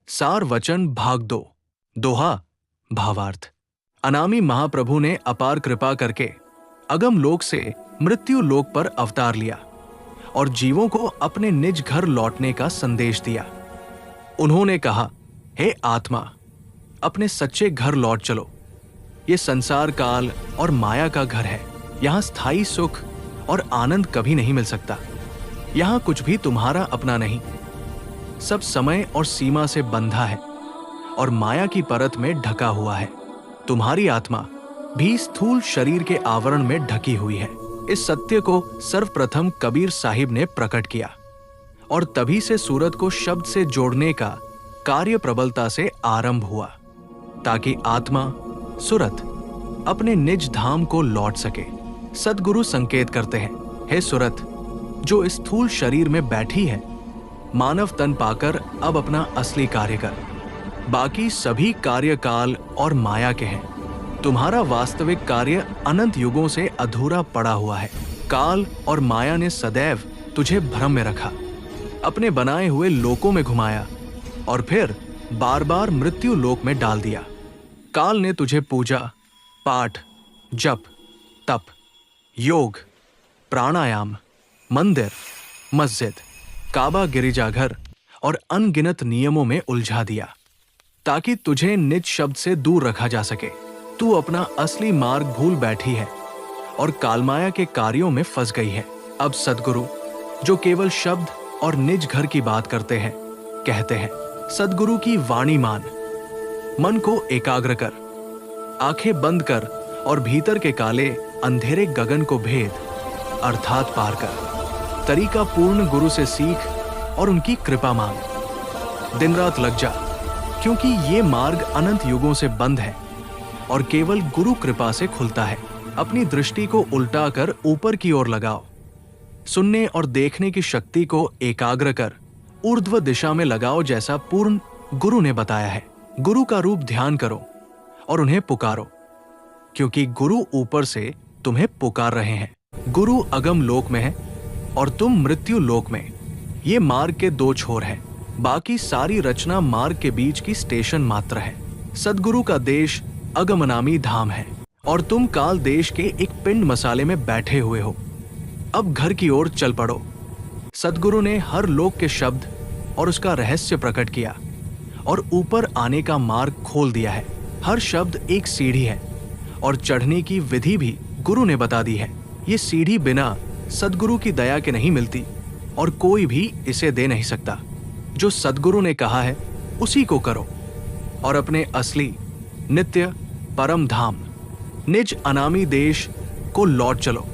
सार वचन भाग 2। दोहा भावार्थ। अनामी महाप्रभु ने अपार कृपा करके अगम लोक से मृत्यु लोक पर अवतार लिया और जीवों को अपने निज घर लौटने का संदेश दिया। उन्होंने कहा, हे आत्मा, अपने सच्चे घर लौट चलो। ये संसार काल और माया का घर है। यहाँ स्थायी सुख और आनंद कभी नहीं मिल सकता। यहाँ कुछ भी तुम्हारा अपना नहीं। सब समय और सीमा से बंधा है और माया की परत में ढका हुआ है। तुम्हारी आत्मा भी स्थूल शरीर के आवरण में ढकी हुई है। इस सत्य को सर्वप्रथम कबीर साहिब ने प्रकट किया और तभी से सूरत को शब्द से जोड़ने का कार्य प्रबलता से आरंभ हुआ, ताकि आत्मा सुरत अपने निज धाम को लौट सके। सद्गुरु संकेत करते हैं, हे सुरत, जो स्थूल शरीर में बैठी है, मानव तन पाकर अब अपना असली कार्य कर। बाकी सभी कार्य काल और माया के हैं। तुम्हारा वास्तविक कार्य अनंत युगों से अधूरा पड़ा हुआ है। काल और माया ने सदैव तुझे भ्रम में रखा, अपने बनाए हुए लोकों में घुमाया और फिर बार बार मृत्यु लोक में डाल दिया। काल ने तुझे पूजा, पाठ, जप, तप, योग, प्राणायाम, मंदिर, मस्जिद, काबा, गिरिजाघर और अनगिनत नियमों में उलझा दिया, ताकि तुझे निज शब्द से दूर रखा जा सके। तू अपना असली मार्ग भूल बैठी है और कालमाया के कार्यों में फंस गई है। अब सद्गुरु, जो केवल शब्द और निज घर की बात करते हैं, कहते हैं, सद्गुरु की वाणी मान, मन को एकाग्र कर, आंखें बंद कर और भीतर के काले अंधेरे गगन को भेद अर्थात पार कर। तरीका पूर्ण गुरु से सीख और उनकी कृपा मांग। दिन रात लग जा, क्योंकि ये मार्ग अनंत युगों से बंद है और केवल गुरु कृपा से खुलता है। अपनी दृष्टि को उल्टा कर ऊपर की ओर लगाओ। सुनने और देखने की शक्ति को एकाग्र कर ऊर्ध्व दिशा में लगाओ, जैसा पूर्ण गुरु ने बताया है। गुरु का रूप ध्यान करो और उन्हें पुकारो, क्योंकि गुरु ऊपर से तुम्हें पुकार रहे हैं। गुरु अगम लोक में है और तुम मृत्यु लोक में। ये मार्ग के दो छोर हैं। बाकी सारी रचना मार्ग के बीच की स्टेशन मात्र है। सद्गुरु का देश अगमनामी धाम है और तुम काल देश के एक पिंड मसाले में बैठे हुए हो। अब घर की ओर चल पड़ो। सद्गुरु ने हर लोक के शब्द और उसका रहस्य प्रकट किया और ऊपर आने का मार्ग खोल दिया है। हर शब्द एक सीढ़ी है और चढ़ने की विधि भी गुरु ने बता दी है। ये सीढ़ी बिना सद्गुरु की दया के नहीं मिलती और कोई भी इसे दे नहीं सकता। जो सद्गुरु ने कहा है उसी को करो और अपने असली नित्य परम धाम निज अनामी देश को लौट चलो।